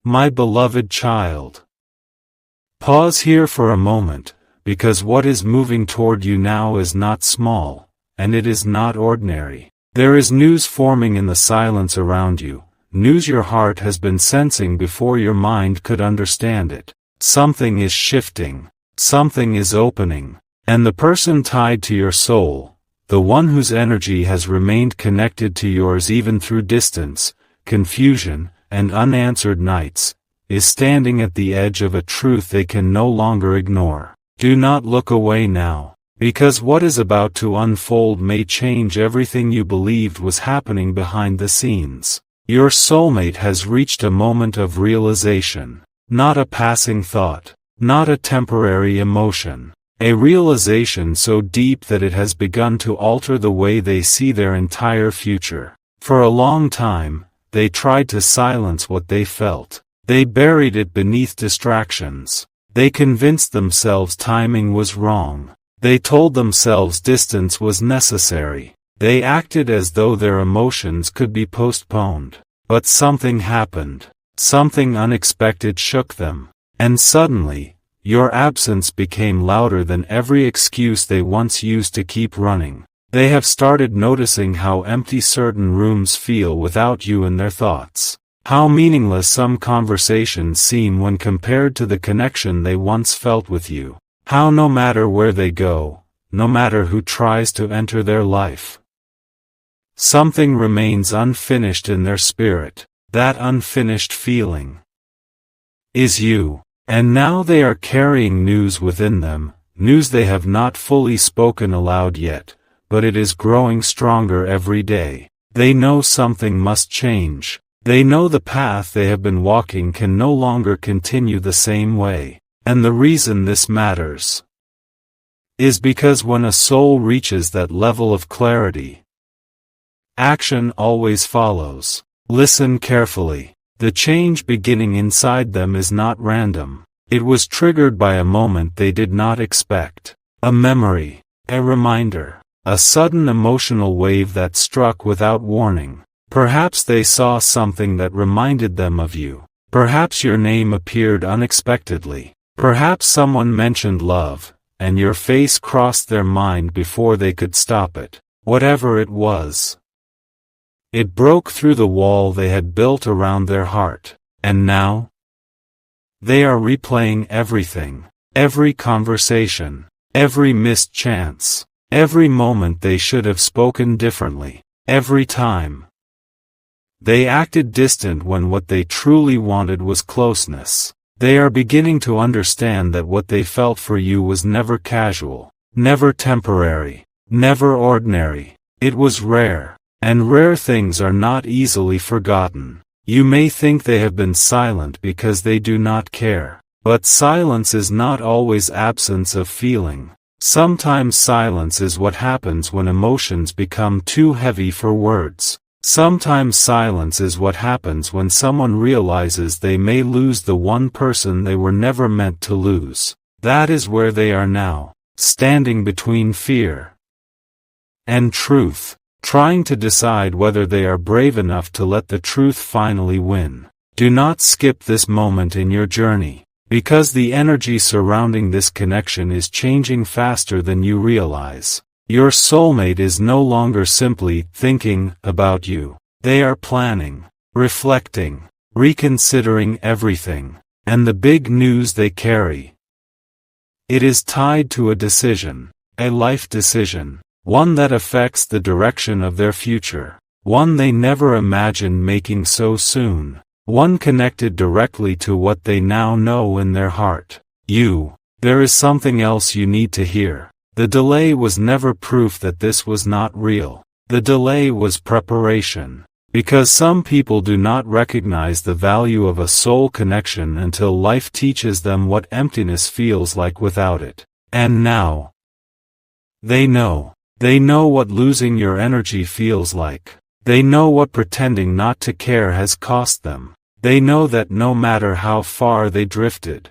my beloved child. Pause here for a moment, because what is moving toward you now is not small, and it is not ordinary. There is news forming in the silence around you, news your heart has been sensing before your mind could understand it. Something is shifting, something is opening, and the person tied to your soul, the one whose energy has remained connected to yours even through distance, confusion, and unanswered nights, is standing at the edge of a truth they can no longer ignore. Do not look away now, because what is about to unfold may change everything you believed was happening behind the scenes. Your soulmate has reached a moment of realization, not a passing thought, not a temporary emotion, a realization so deep that it has begun to alter the way they see their entire future. For a long time, they tried to silence what they felt. They buried it beneath distractions. They convinced themselves timing was wrong. They told themselves distance was necessary. They acted as though their emotions could be postponed. But something happened. Something unexpected shook them. And suddenly, your absence became louder than every excuse they once used to keep running. They have started noticing how empty certain rooms feel without you in their thoughts. How meaningless some conversations seem when compared to the connection they once felt with you. How no matter where they go, no matter who tries to enter their life, something remains unfinished in their spirit. That unfinished feeling is you. And now they are carrying news within them, news they have not fully spoken aloud yet, but it is growing stronger every day. They know something must change. They know the path they have been walking can no longer continue the same way. And the reason this matters is because when a soul reaches that level of clarity, action always follows. Listen carefully. The change beginning inside them is not random. It was triggered by a moment they did not expect. A memory, a reminder, a sudden emotional wave that struck without warning. Perhaps they saw something that reminded them of you. Perhaps your name appeared unexpectedly. Perhaps someone mentioned love, and your face crossed their mind before they could stop it. Whatever it was, it broke through the wall they had built around their heart. And now, they are replaying everything. Every conversation, every missed chance, every moment they should have spoken differently, every time they acted distant when what they truly wanted was closeness. They are beginning to understand that what they felt for you was never casual, never temporary, never ordinary. It was rare, and rare things are not easily forgotten. You may think they have been silent because they do not care, but silence is not always absence of feeling. Sometimes silence is what happens when emotions become too heavy for words. Sometimes silence is what happens when someone realizes they may lose the one person they were never meant to lose. That is where they are now, standing between fear and truth, trying to decide whether they are brave enough to let the truth finally win. Do not skip this moment in your journey, because the energy surrounding this connection is changing faster than you realize. Your soulmate is no longer simply thinking about you. They are planning, reflecting, reconsidering everything, and the big news they carry. It is tied to a decision, a life decision, one that affects the direction of their future, one they never imagined making so soon, one connected directly to what they now know in their heart. There is something else you need to hear. The delay was never proof that this was not real. The delay was preparation. Because some people do not recognize the value of a soul connection until life teaches them what emptiness feels like without it. And now, they know. They know what losing your energy feels like. They know what pretending not to care has cost them. They know that no matter how far they drifted,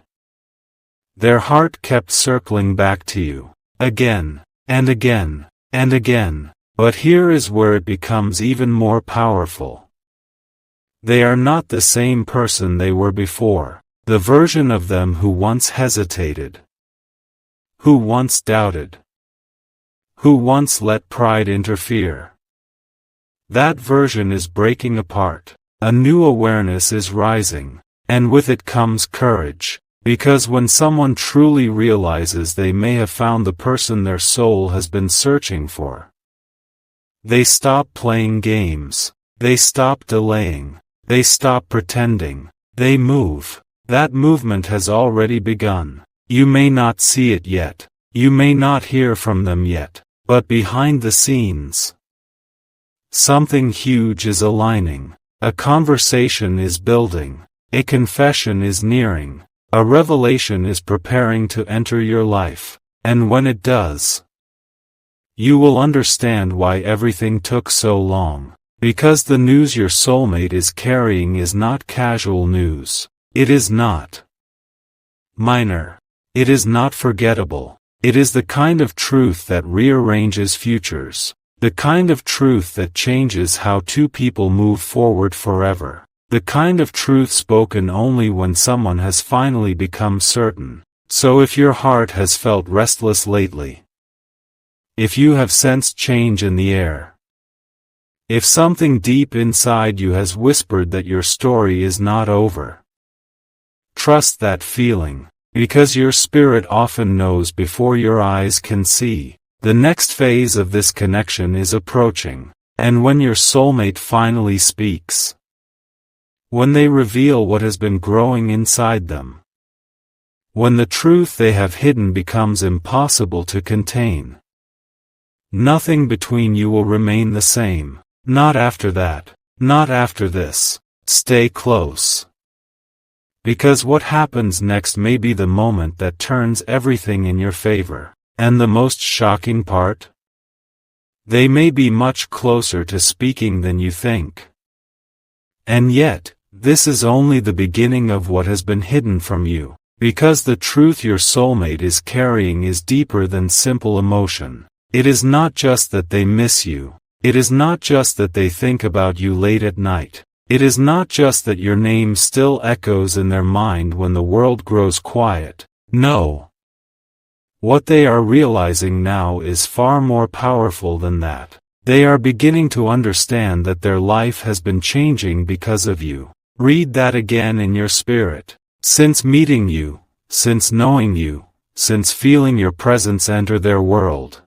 their heart kept circling back to you. Again, and again, and again. But here is where it becomes even more powerful. They are not the same person they were before, the version of them who once hesitated, who once doubted, who once let pride interfere. That version is breaking apart. A new awareness is rising, and with it comes courage, because when someone truly realizes they may have found the person their soul has been searching for, they stop playing games, they stop delaying, they stop pretending, they move. That movement has already begun. You may not see it yet, you may not hear from them yet, but behind the scenes, something huge is aligning. A conversation is building, a confession is nearing, a revelation is preparing to enter your life, and when it does, you will understand why everything took so long. Because the news your soulmate is carrying is not casual news. It is not minor. It is not forgettable. It is the kind of truth that rearranges futures. The kind of truth that changes how two people move forward forever. The kind of truth spoken only when someone has finally become certain. So if your heart has felt restless lately, if you have sensed change in the air, if something deep inside you has whispered that your story is not over, trust that feeling, because your spirit often knows before your eyes can see. The next phase of this connection is approaching, and when your soulmate finally speaks, when they reveal what has been growing inside them, when the truth they have hidden becomes impossible to contain, nothing between you will remain the same. Not after that. Not after this. Stay close. Because what happens next may be the moment that turns everything in your favor. And the most shocking part? They may be much closer to speaking than you think. And yet, this is only the beginning of what has been hidden from you. Because the truth your soulmate is carrying is deeper than simple emotion. It is not just that they miss you. It is not just that they think about you late at night. It is not just that your name still echoes in their mind when the world grows quiet. No. What they are realizing now is far more powerful than that. They are beginning to understand that their life has been changing because of you. Read that again in your spirit. Since meeting you, since knowing you, since feeling your presence enter their world,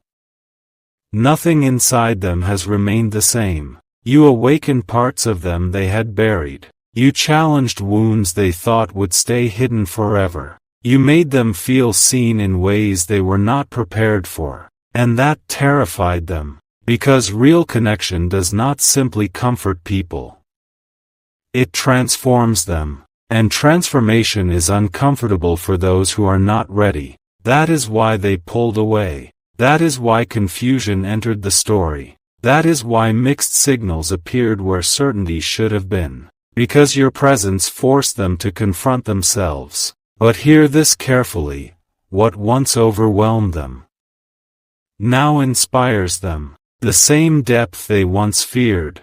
nothing inside them has remained the same. You awakened parts of them they had buried. You challenged wounds they thought would stay hidden forever. You made them feel seen in ways they were not prepared for. And that terrified them. Because real connection does not simply comfort people. It transforms them. And transformation is uncomfortable for those who are not ready. That is why they pulled away. That is why confusion entered the story. That is why mixed signals appeared where certainty should have been. Because your presence forced them to confront themselves. But hear this carefully, what once overwhelmed them now inspires them. The same depth they once feared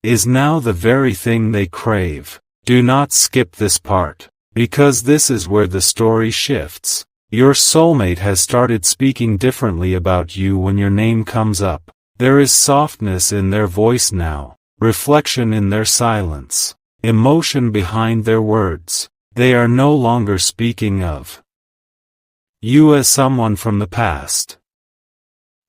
is now the very thing they crave. Do not skip this part, because this is where the story shifts. Your soulmate has started speaking differently about you when your name comes up. There is softness in their voice now, reflection in their silence, emotion behind their words. They are no longer speaking of you as someone from the past.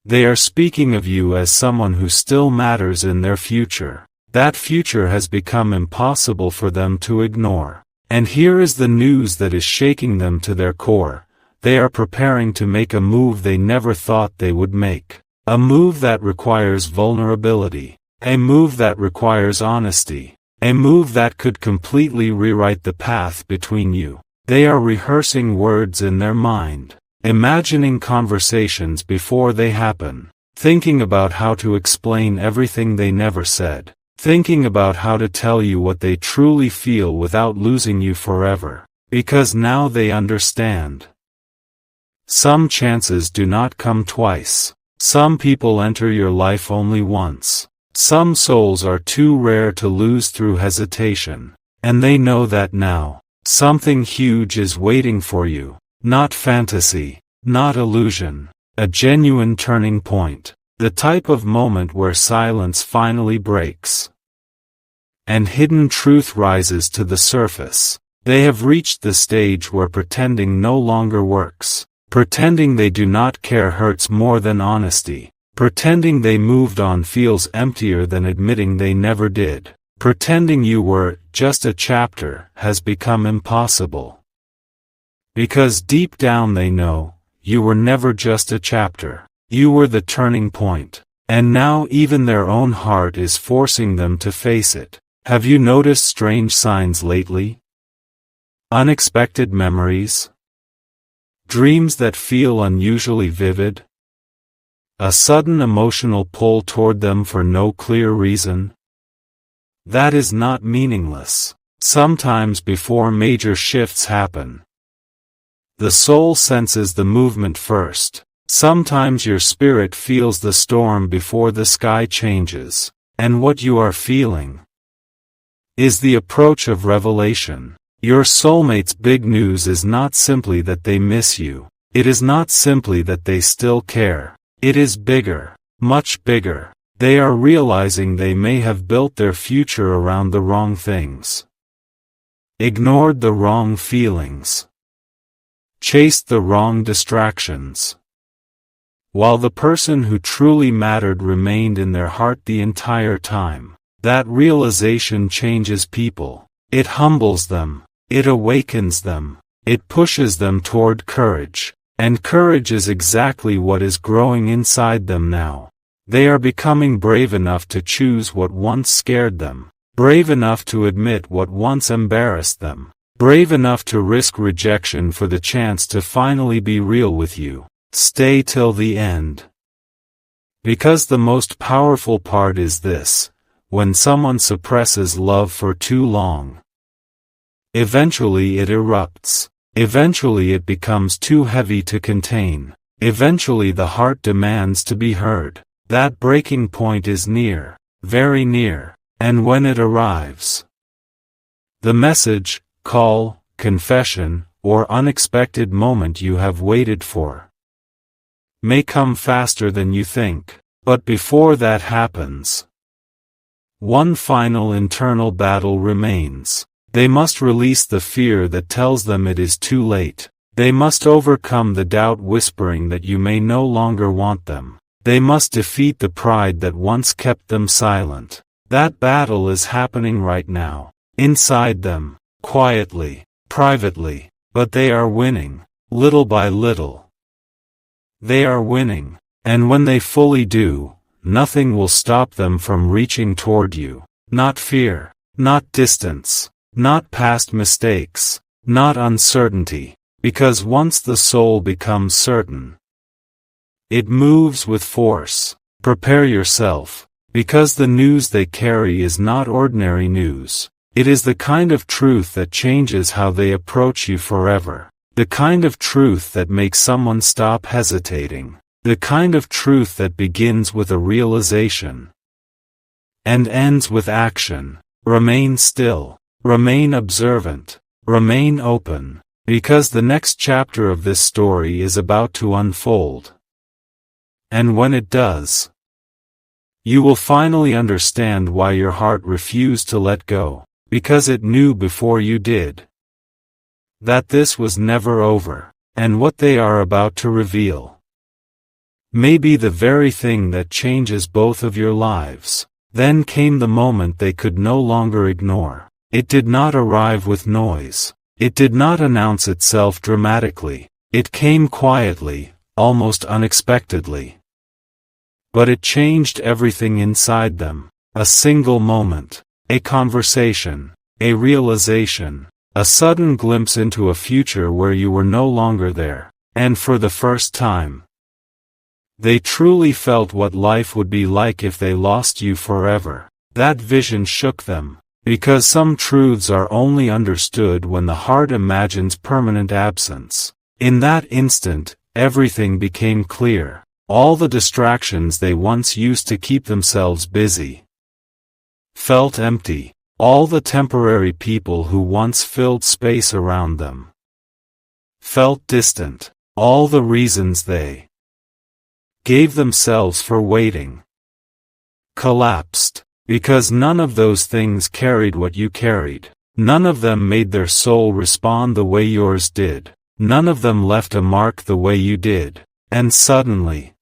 They are speaking of you as someone who still matters in their future. That future has become impossible for them to ignore. And here is the news that is shaking them to their core. They are preparing to make a move they never thought they would make. A move that requires vulnerability. A move that requires honesty. A move that could completely rewrite the path between you. They are rehearsing words in their mind, imagining conversations before they happen, thinking about how to explain everything they never said, thinking about how to tell you what they truly feel without losing you forever, because now they understand. Some chances do not come twice. Some people enter your life only once. Some souls are too rare to lose through hesitation. And they know that now. Something huge is waiting for you. Not fantasy, not illusion. A genuine turning point. The type of moment where silence finally breaks. And hidden truth rises to the surface. They have reached the stage where pretending no longer works. Pretending they do not care hurts more than honesty. Pretending they moved on feels emptier than admitting they never did. Pretending you were just a chapter has become impossible. Because deep down they know, you were never just a chapter. You were the turning point. And now even their own heart is forcing them to face it. Have you noticed strange signs lately? Unexpected memories? Dreams that feel unusually vivid? A sudden emotional pull toward them for no clear reason? That is not meaningless. Sometimes before major shifts happen, the soul senses the movement first. Sometimes your spirit feels the storm before the sky changes. And what you are feeling is the approach of revelation. Your soulmate's big news is not simply that they miss you. It is not simply that they still care. It is bigger, much bigger. They are realizing they may have built their future around the wrong things. Ignored the wrong feelings. Chased the wrong distractions. While the person who truly mattered remained in their heart the entire time. That realization changes people. It humbles them. It awakens them. It pushes them toward courage. And courage is exactly what is growing inside them now. They are becoming brave enough to choose what once scared them. Brave enough to admit what once embarrassed them. Brave enough to risk rejection for the chance to finally be real with you. Stay till the end. Because the most powerful part is this: when someone suppresses love for too long, eventually it erupts. Eventually it becomes too heavy to contain. Eventually the heart demands to be heard. That breaking point is near, very near, and when it arrives, the message, call, confession, or unexpected moment you have waited for may come faster than you think. But before that happens, one final internal battle remains. They must release the fear that tells them it is too late. They must overcome the doubt whispering that you may no longer want them. They must defeat the pride that once kept them silent. That battle is happening right now. Inside them, quietly, privately. But they are winning, little by little. They are winning. And when they fully do, nothing will stop them from reaching toward you. Not fear, not distance, not past mistakes, not uncertainty. Because once the soul becomes certain, it moves with force. Prepare yourself, because the news they carry is not ordinary news. It is the kind of truth that changes how they approach you forever. The kind of truth that makes someone stop hesitating. The kind of truth that begins with a realization and ends with action. Remain still. Remain observant. Remain open. Because the next chapter of this story is about to unfold. And when it does, you will finally understand why your heart refused to let go. Because it knew before you did that this was never over. And what they are about to reveal may be the very thing that changes both of your lives. Then came the moment they could no longer ignore. It did not arrive with noise. It did not announce itself dramatically. It came quietly, almost unexpectedly. But it changed everything inside them. A single moment. A conversation. A realization. A sudden glimpse into a future where you were no longer there. And for the first time, they truly felt what life would be like if they lost you forever. That vision shook them. Because some truths are only understood when the heart imagines permanent absence. In that instant, everything became clear. All the distractions they once used to keep themselves busy, felt empty. All the temporary people who once filled space around them felt distant. All the reasons they gave themselves for waiting collapsed, because none of those things carried what you carried. None of them made their soul respond the way yours did. None of them left a mark the way you did. And suddenly,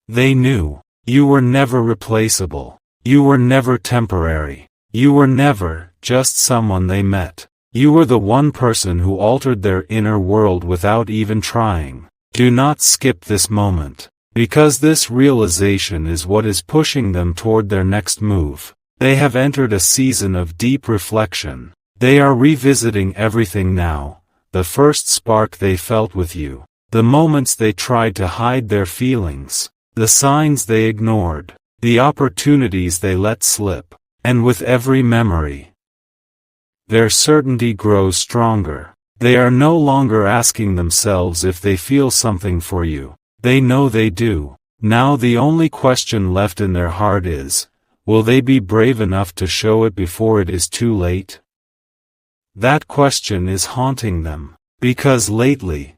they knew. You were never replaceable. You were never temporary. You were never just someone they met. You were the one person who altered their inner world without even trying. Do not skip this moment, because this realization is what is pushing them toward their next move. They have entered a season of deep reflection. They are revisiting everything now, the first spark they felt with you, the moments they tried to hide their feelings, the signs they ignored, the opportunities they let slip. And with every memory, their certainty grows stronger. They are no longer asking themselves if they feel something for you. They know they do. Now the only question left in their heart is, will they be brave enough to show it before it is too late? That question is haunting them, because lately,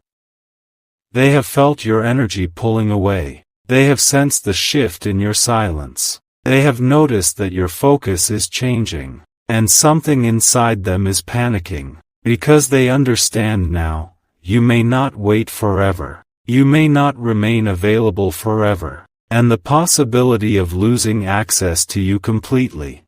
they have felt your energy pulling away. They have sensed the shift in your silence. They have noticed that your focus is changing, and something inside them is panicking, because they understand now, you may not wait forever, you may not remain available forever, and the possibility of losing access to you completely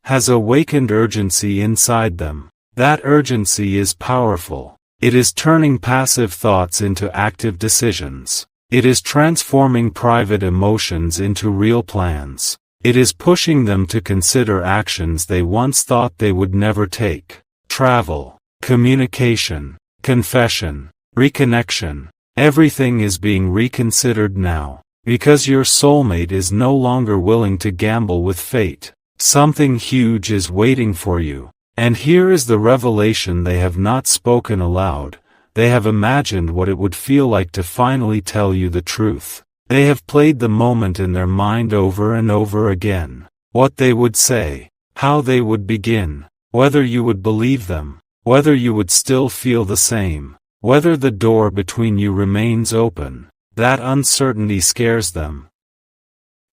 has awakened urgency inside them. That urgency is powerful. It is turning passive thoughts into active decisions. It is transforming private emotions into real plans. It is pushing them to consider actions they once thought they would never take. Travel, communication, confession, reconnection. Everything is being reconsidered now, because your soulmate is no longer willing to gamble with fate. Something huge is waiting for you. And here is the revelation they have not spoken aloud. They have imagined what it would feel like to finally tell you the truth. They have played the moment in their mind over and over again. What they would say, how they would begin, whether you would believe them, whether you would still feel the same, whether the door between you remains open. That uncertainty scares them.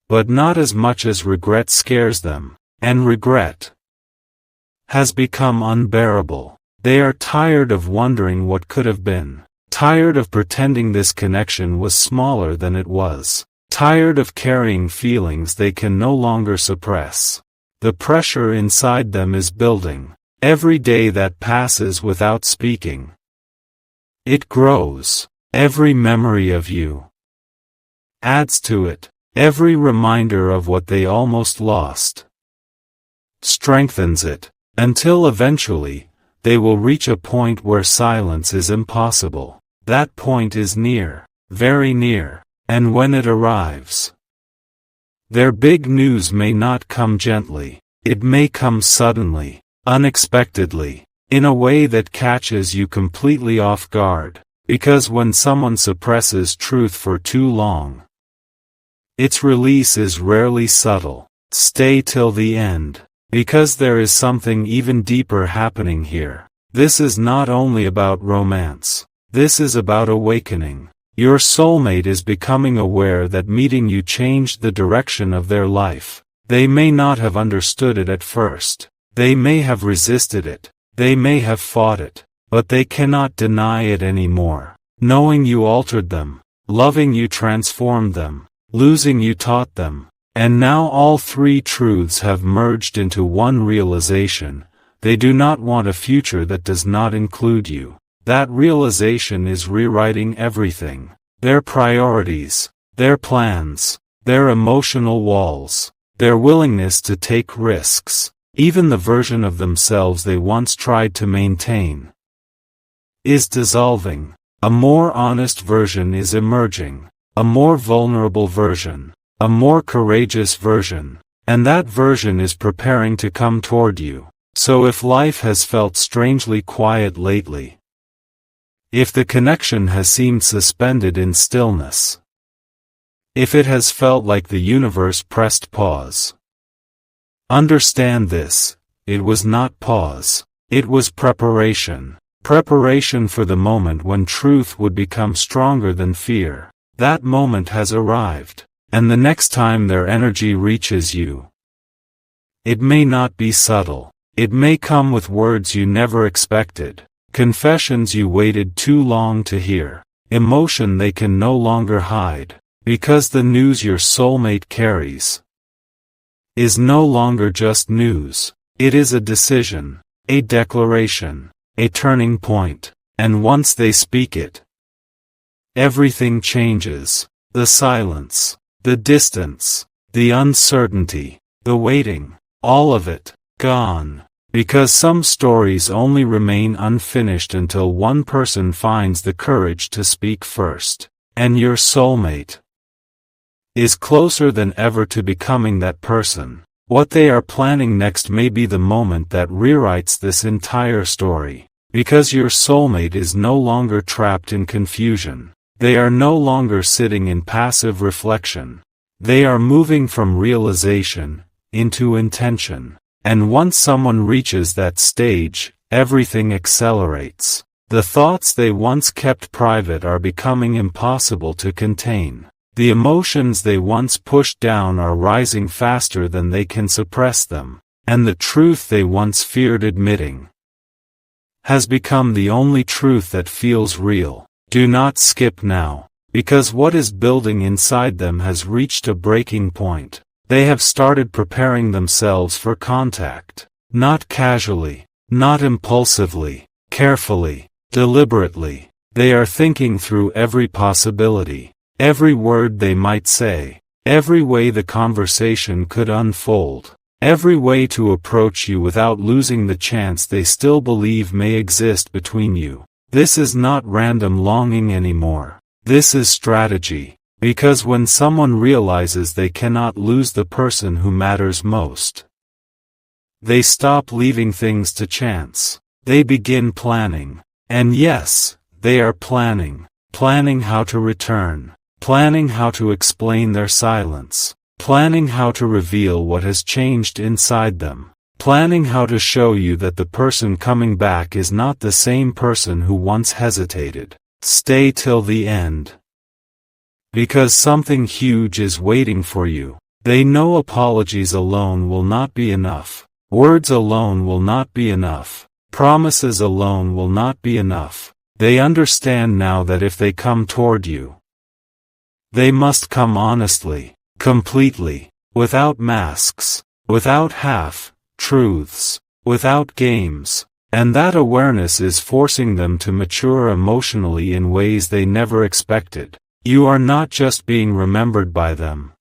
But not as much as regret scares them, and regret has become unbearable. They are tired of wondering what could have been, tired of pretending this connection was smaller than it was, tired of carrying feelings they can no longer suppress. The pressure inside them is building. Every day that passes without speaking, it grows. Every memory of you adds to it. Every reminder of what they almost lost strengthens it, until eventually, they will reach a point where silence is impossible. That point is near, very near, and when it arrives, their big news may not come gently. It may come suddenly, unexpectedly, in a way that catches you completely off guard, because when someone suppresses truth for too long, its release is rarely subtle. Stay till the end, because there is something even deeper happening here. This is not only about romance. This is about awakening. Your soulmate is becoming aware that meeting you changed the direction of their life. They may not have understood it at first. They may have resisted it. They may have fought it. But they cannot deny it anymore. Knowing you altered them. Loving you transformed them. Losing you taught them. And now all three truths have merged into one realization. They do not want a future that does not include you. That realization is rewriting everything. Their priorities, their plans, their emotional walls, their willingness to take risks, even the version of themselves they once tried to maintain, is dissolving. A more honest version is emerging. A more vulnerable version. A more courageous version, and that version is preparing to come toward you. So if life has felt strangely quiet lately, if the connection has seemed suspended in stillness, if it has felt like the universe pressed pause, Understand this, it was not pause. It was preparation. Preparation for the moment when truth would become stronger than fear. That moment has arrived, and the next time their energy reaches you, it may not be subtle. It may come with words you never expected, confessions you waited too long to hear, emotion they can no longer hide, because the news your soulmate carries is no longer just news. It is a decision, a declaration, a turning point, and once they speak it, everything changes. The silence, the distance, the uncertainty, the waiting, all of it, gone. Because some stories only remain unfinished until one person finds the courage to speak first. And your soulmate is closer than ever to becoming that person. What they are planning next may be the moment that rewrites this entire story. Because your soulmate is no longer trapped in confusion. They are no longer sitting in passive reflection. They are moving from realization into intention. And once someone reaches that stage, everything accelerates. The thoughts they once kept private are becoming impossible to contain. The emotions they once pushed down are rising faster than they can suppress them. And the truth they once feared admitting has become the only truth that feels real. Do not skip now, because what is building inside them has reached a breaking point. They have started preparing themselves for contact. Not casually, not impulsively, carefully, deliberately. They are thinking through every possibility, every word they might say, every way the conversation could unfold, every way to approach you without losing the chance they still believe may exist between you. This is not random longing anymore. This is strategy. Because when someone realizes they cannot lose the person who matters most, they stop leaving things to chance. They begin planning. And yes, they are planning. Planning how to return. Planning how to explain their silence. Planning how to reveal what has changed inside them. Planning how to show you that the person coming back is not the same person who once hesitated. Stay till the end. Because something huge is waiting for you. They know apologies alone will not be enough. Words alone will not be enough. Promises alone will not be enough. They understand now that if they come toward you, they must come honestly, completely, without masks, without half-truths, without games. And that awareness is forcing them to mature emotionally in ways they never expected. You are not just being remembered by them.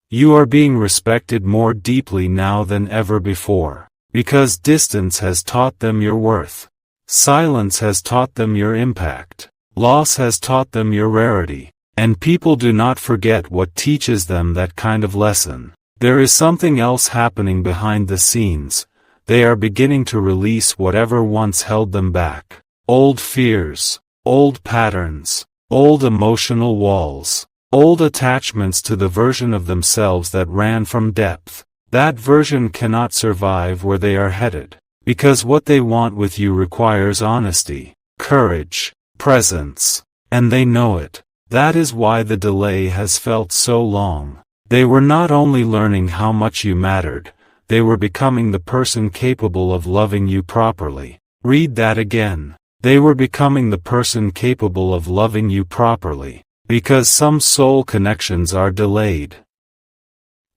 You are being respected more deeply now than ever before. Because distance has taught them your worth. Silence has taught them your impact. Loss has taught them your rarity. And people do not forget what teaches them that kind of lesson. There is something else happening behind the scenes. They are beginning to release whatever once held them back. Old fears, old patterns, old emotional walls, old attachments to the version of themselves that ran from depth. That version cannot survive where they are headed, because what they want with you requires honesty, courage, presence, and they know it. That is why the delay has felt so long. They were not only learning how much you mattered, they were becoming the person capable of loving you properly. Read that again. They were becoming the person capable of loving you properly, because some soul connections are delayed.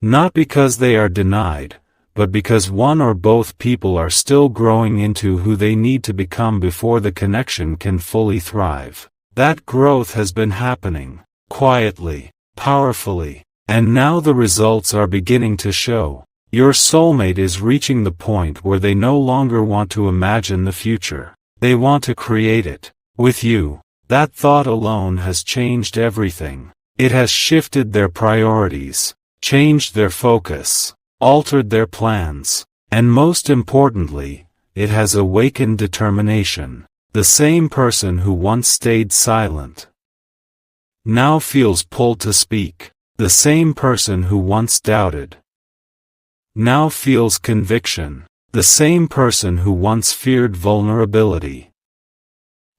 Not because they are denied, but because one or both people are still growing into who they need to become before the connection can fully thrive. That growth has been happening, quietly, powerfully, and now the results are beginning to show. Your soulmate is reaching the point where they no longer want to imagine the future. They want to create it. With you. That thought alone has changed everything. It has shifted their priorities, changed their focus, altered their plans, and most importantly, it has awakened determination. The same person who once stayed silent now feels pulled to speak. The same person who once doubted now feels conviction. The same person who once feared vulnerability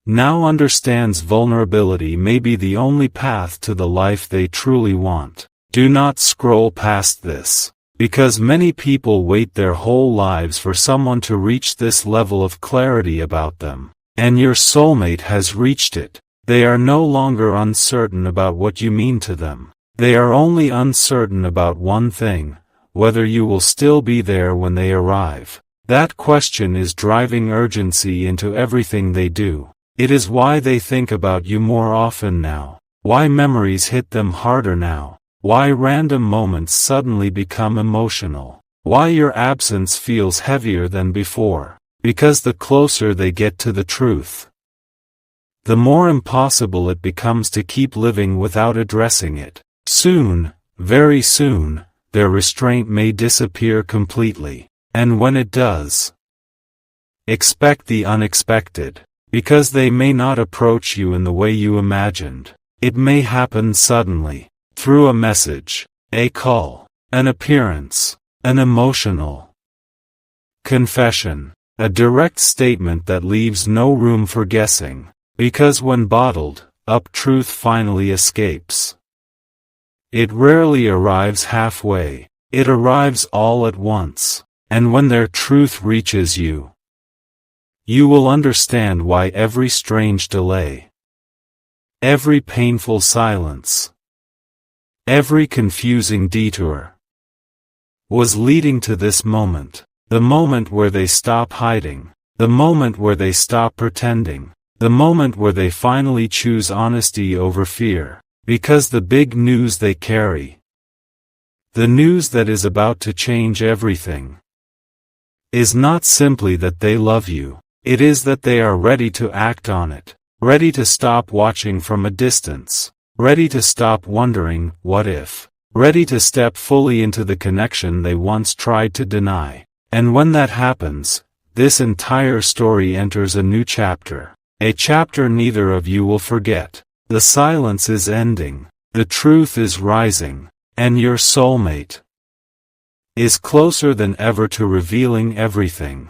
now understands vulnerability may be the only path to the life they truly want. Do not scroll past this, because many people wait their whole lives for someone to reach this level of clarity about them, and your soulmate has reached it. They are no longer uncertain about what you mean to them. They are only uncertain about one thing: whether you will still be there when they arrive. That question is driving urgency into everything they do. It is why they think about you more often now, why memories hit them harder now, why random moments suddenly become emotional, why your absence feels heavier than before. Because the closer they get to the truth, the more impossible it becomes to keep living without addressing it. Soon, very soon, their restraint may disappear completely. And when it does, expect the unexpected. Because they may not approach you in the way you imagined. It may happen suddenly, through a message, a call, an appearance, an emotional confession, a direct statement that leaves no room for guessing. Because when bottled up truth finally escapes, it rarely arrives halfway, it arrives all at once. And when their truth reaches you, you will understand why every strange delay, every painful silence, every confusing detour was leading to this moment. The moment where they stop hiding, the moment where they stop pretending, the moment where they finally choose honesty over fear. Because the big news they carry, the news that is about to change everything, is not simply that they love you. It is that they are ready to act on it, ready to stop watching from a distance, ready to stop wondering, what if, ready to step fully into the connection they once tried to deny. And when that happens, this entire story enters a new chapter, a chapter neither of you will forget. The silence is ending, the truth is rising, and your soulmate is closer than ever to revealing everything.